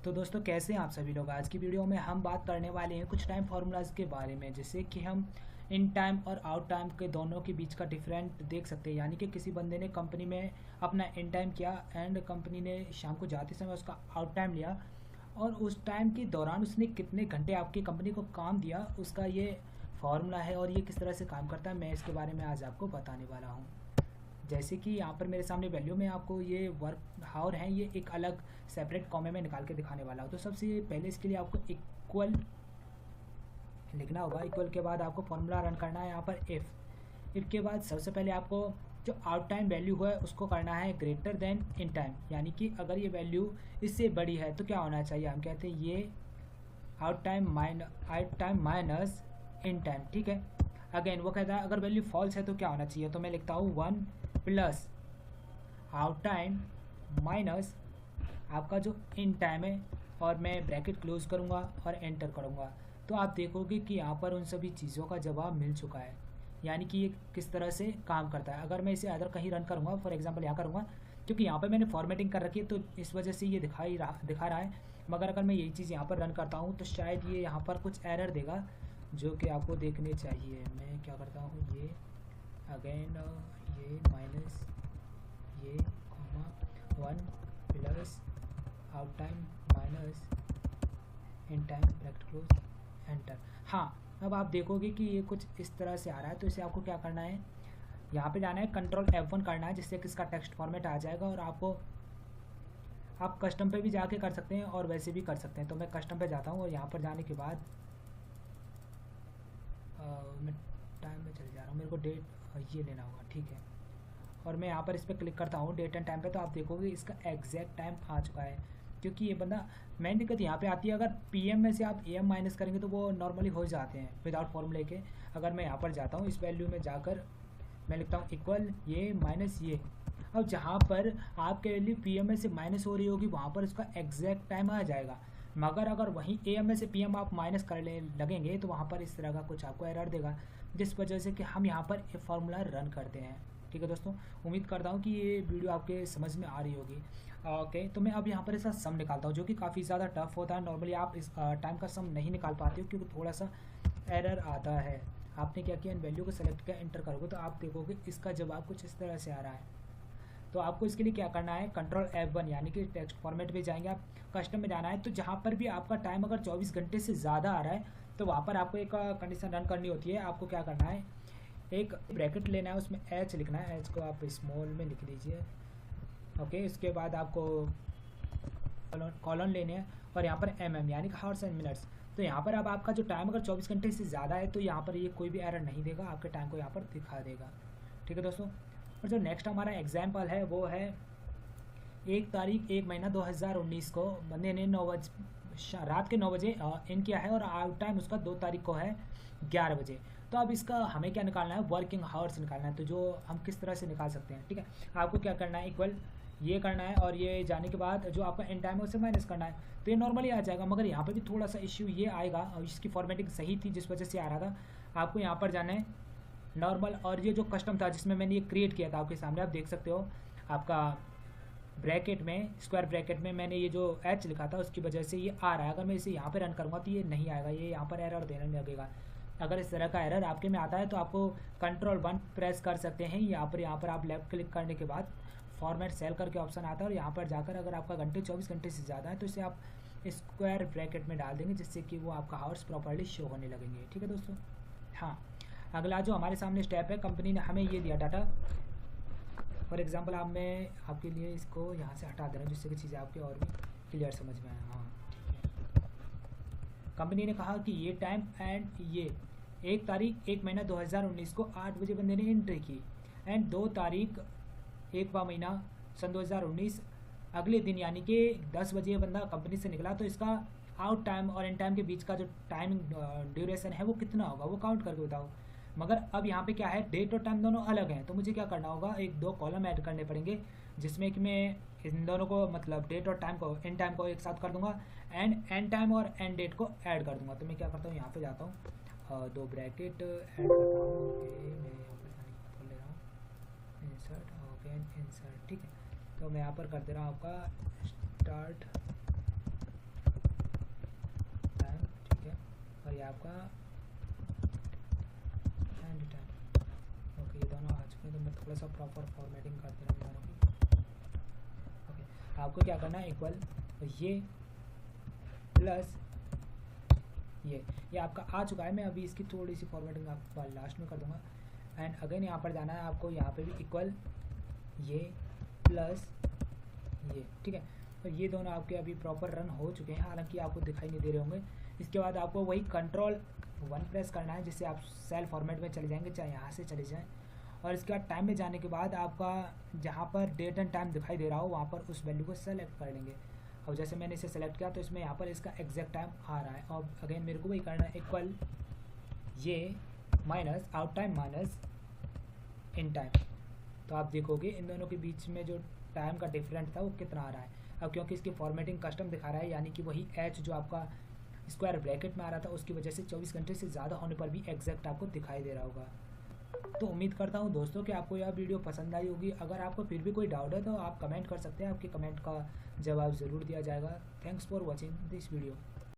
तो दोस्तों कैसे हैं आप सभी लोग। आज की वीडियो में हम बात करने वाले हैं कुछ टाइम फार्मूलाज के बारे में, जैसे कि हम इन टाइम और आउट टाइम के दोनों के बीच का डिफरेंट देख सकते हैं। यानी कि किसी बंदे ने कंपनी में अपना इन टाइम किया एंड कंपनी ने शाम को जाते समय उसका आउट टाइम लिया, और उस टाइम के दौरान उसने कितने घंटे आपकी कंपनी को काम दिया, उसका ये फार्मूला है और ये किस तरह से काम करता है, मैं इसके बारे में आज आपको बताने वाला हूँ। जैसे कि यहाँ पर मेरे सामने वैल्यू में आपको ये वर्क हावर है, ये एक अलग सेपरेट कॉमे में निकाल के दिखाने वाला हूँ। तो सबसे पहले इसके लिए आपको इक्वल लिखना होगा। इक्वल के बाद आपको फॉर्मूला रन करना है यहाँ पर इफ़ के बाद सबसे पहले आपको जो आउट टाइम वैल्यू है उसको करना है ग्रेटर देन इन टाइम। यानी कि अगर ये वैल्यू इससे बड़ी है तो क्या होना चाहिए, हम कहते हैं ये out time minus in time. ठीक है, अगेन वो कहता है अगर वैल्यू फॉल्स है तो क्या होना चाहिए, तो मैं लिखता हूँ 1 प्लस आउट टाइम माइनस आपका जो इन टाइम है, और मैं ब्रैकेट क्लोज करूँगा और एंटर करूँगा। तो आप देखोगे कि यहाँ पर उन सभी चीज़ों का जवाब मिल चुका है। यानी कि ये किस तरह से काम करता है। अगर मैं इसे अदर कहीं रन करूँगा, फॉर एग्जांपल यहाँ करूँगा, क्योंकि यहाँ पर मैंने फॉर्मेटिंग कर रखी है तो इस वजह से ये दिखा रहा है। मगर अगर मैं यही चीज़ यहाँ पर रन करता हूँ तो शायद ये यहाँ पर कुछ एरर देगा जो कि आपको देखने चाहिए। मैं क्या करता हूँ, ये अगेन ये माइनस ये comma 1 plus out time minus in time bracket close enter. हाँ, अब आप देखोगे कि ये कुछ इस तरह से आ रहा है। तो इसे आपको क्या करना है, यहाँ पे जाना है, कंट्रोल F1 करना है, जिससे कि इसका टेक्स्ट फॉर्मेट आ जाएगा। और आप कस्टम पे भी जाके कर सकते हैं और वैसे भी कर सकते हैं। तो मैं कस्टम पे जाता हूँ और यहाँ पर जाने के बाद मैं टाइम में चले जा रहा हूँ, मेरे को डेट ये लेना होगा। ठीक है, और मैं यहाँ पर इस पर क्लिक करता हूँ डेट एंड टाइम पे। तो आप देखोगे इसका एग्जैक्ट टाइम आ चुका है, क्योंकि ये बंदा मेन दिक्कत यहाँ पे आती है, अगर पीएम में से आप एएम माइनस करेंगे तो वो नॉर्मली हो जाते हैं विदाउट फॉर्मूले के। अगर मैं यहाँ पर जाता हूँ, इस वैल्यू में जाकर मैं लिखता हूँ इक्वल ये माइनस ये। अब जहाँ पर आपके वैल्यू पीएम में से माइनस हो रही होगी वहाँ पर उसका एग्जैक्ट टाइम आ जाएगा। मगर अगर वहीं एएम में से पीएम आप माइनस करने लगेंगे तो वहाँ पर इस तरह का कुछ आपको एरर देगा, जिस वजह से कि हम यहाँ पर ये फार्मूला रन करते हैं। ठीक है दोस्तों, उम्मीद करता हूँ कि ये वीडियो आपके समझ में आ रही होगी। ओके, तो मैं अब यहाँ पर इसका सम निकालता हूँ, जो कि काफ़ी ज़्यादा टफ होता है। नॉर्मली आप इस टाइम का सम नहीं निकाल पाते हो क्योंकि थोड़ा सा एरर आता है। आपने क्या किया, इन वैल्यू को सेलेक्ट किया, एंटर करोगे तो आप देखोगे इसका जवाब कुछ इस तरह से आ रहा है। तो आपको इसके लिए क्या करना है, कंट्रोल F1 यानी कि टेक्स्ट फॉर्मेट पे जाएंगे, आप कस्टम में जाना है। तो जहाँ पर भी आपका टाइम अगर 24 घंटे से ज़्यादा आ रहा है तो वहाँ पर आपको एक कंडीशन रन करनी होती है। आपको क्या करना है, एक ब्रैकेट लेना है, उसमें H लिखना है, H को आप स्मॉल में लिख लीजिए। ओके, इसके बाद आपको कॉलन लेने हैं और यहाँ पर MM यानी कि हावर्स एंड मिनट्स। तो यहाँ पर अब आपका जो टाइम अगर 24 घंटे से ज़्यादा है तो यहाँ पर ये कोई भी एरर नहीं देगा, आपके टाइम को यहाँ पर दिखा देगा। ठीक है दोस्तों, और जो नेक्स्ट हमारा एग्जाम्पल है वो है 1 तारीख 1 महीना 2019 को बंदे ने रात के 9 बजे इन किया है और आउट टाइम उसका 2 तारीख को है 11 बजे। तो अब इसका हमें क्या निकालना है, वर्किंग हावर्स निकालना है। तो जो हम किस तरह से निकाल सकते हैं, ठीक है, आपको क्या करना है, इक्वल ये करना है और ये जाने के बाद जो आपका एंड टाइम है उसे माइनस करना है। तो ये नॉर्मली आ जाएगा, मगर यहाँ पर भी थोड़ा सा इश्यू ये आएगा, और इसकी फॉर्मेटिंग सही थी जिस वजह से आ रहा था। आपको यहाँ पर जाना है नॉर्मल, और ये जो कस्टम था जिसमें मैंने ये क्रिएट किया था आपके सामने, आप देख सकते हो आपका ब्रैकेट में, स्क्वायर ब्रैकेट में मैंने ये जो H लिखा था उसकी वजह से ये आ रहा है। अगर मैं इसे यहाँ पे रन करूँगा तो ये नहीं आएगा, ये यहाँ पर एरर देने लगेगा। अगर इस तरह का एरर आपके में आता है तो आपको कंट्रोल 1 प्रेस कर सकते हैं। यहाँ पर आप लेफ्ट क्लिक करने के बाद फॉर्मेट सेल करके ऑप्शन आता है, और यहाँ पर जाकर अगर आपका घंटे 24 घंटे से ज़्यादा है तो इसे आप स्क्वायर ब्रैकेट में डाल देंगे, जिससे कि वो आपका हावर्स प्रॉपरली शो होने लगेंगे। ठीक है दोस्तों, हाँ, अगला जो हमारे सामने स्टेप है, कंपनी ने हमें ये दिया डाटा। फॉर एग्जांपल आप मैं आपके लिए इसको यहाँ से हटा दे रहा हूँ जिससे कि चीज़ें आपकी और भी क्लियर समझ में आए। हाँ, ठीक है, कंपनी ने कहा कि ये टाइम एंड ये 1 तारीख 1 महीना 2019 को 8 बजे बंदे ने एंट्री की, एंड 2 तारीख 1वां महीना सन 2019 अगले दिन यानी कि 10 बजे बंदा कंपनी से निकला। तो इसका आउट टाइम और इन टाइम के बीच का जो टाइमिंग ड्यूरेशन है वो कितना होगा, वो काउंट करके बताओ। मगर अब यहाँ पे क्या है, डेट और टाइम दोनों अलग हैं, तो मुझे क्या करना होगा, 1-2 कॉलम ऐड करने पड़ेंगे, जिसमें कि मैं इन दोनों को, मतलब डेट और टाइम को, इन टाइम को एक साथ कर दूंगा, एंड टाइम और एंड डेट को ऐड कर दूंगा। तो मैं क्या करता हूँ, यहाँ पे जाता हूँ, 2 ब्रैकेट ऐड करता हूँ। ओके, मैं यहाँ पर खोल ले रहा हूँ, इंसर्ट, ओके इंसर्ट। ठीक है, तो मैं यहाँ पर कर दे रहा हूँ आपका स्टार्ट गया आपका एंड टाइम। ओके ये दोनों आ चुके हैं, तो मैं थोड़ा सा प्रॉपर फॉर्मेटिंग कर दे रहा हूँ दोनों की। ओके आपको क्या करना है, इक्वल ये प्लस ये आपका आ चुका है। मैं अभी इसकी थोड़ी सी फॉर्मेटिंग आपको लास्ट में कर दूंगा। एंड अगेन यहाँ पर जाना है आपको, यहाँ पे भी इक्वल ये प्लस ये, ठीक है। और ये दोनों आपके अभी प्रॉपर रन हो चुके हैं, हालांकि आपको दिखाई नहीं दे रहे होंगे। इसके बाद आपको वही Ctrl+1 प्रेस करना है, जिससे आप सेल फॉर्मेट में चले जाएंगे, चाहे यहाँ से चले जाएँ। और इसके बाद टाइम में जाने के बाद आपका जहाँ पर डेट एंड टाइम दिखाई दे रहा हो वहाँ पर उस वैल्यू को सेलेक्ट कर लेंगे। और जैसे मैंने इसे सेलेक्ट किया तो इसमें यहाँ पर इसका एग्जैक्ट टाइम आ रहा है। और अगेन मेरे को वही करना है, इक्वल ये minus out time minus in time. तो आप देखोगे इन दोनों के बीच में जो टाइम का डिफरेंस था वो कितना आ रहा है। अब क्योंकि इसकी फॉर्मेटिंग कस्टम दिखा रहा है, यानी कि वही एच जो आपका स्क्वायर ब्रैकेट में आ रहा था उसकी वजह से 24 घंटे से ज़्यादा होने पर भी एग्जैक्ट आपको दिखाई दे रहा होगा। तो उम्मीद करता हूँ दोस्तों कि आपको यह वीडियो पसंद आई होगी। अगर आपको फिर भी कोई डाउट है तो आप कमेंट कर सकते हैं, आपके कमेंट का जवाब ज़रूर दिया जाएगा। Thanks for watching this video.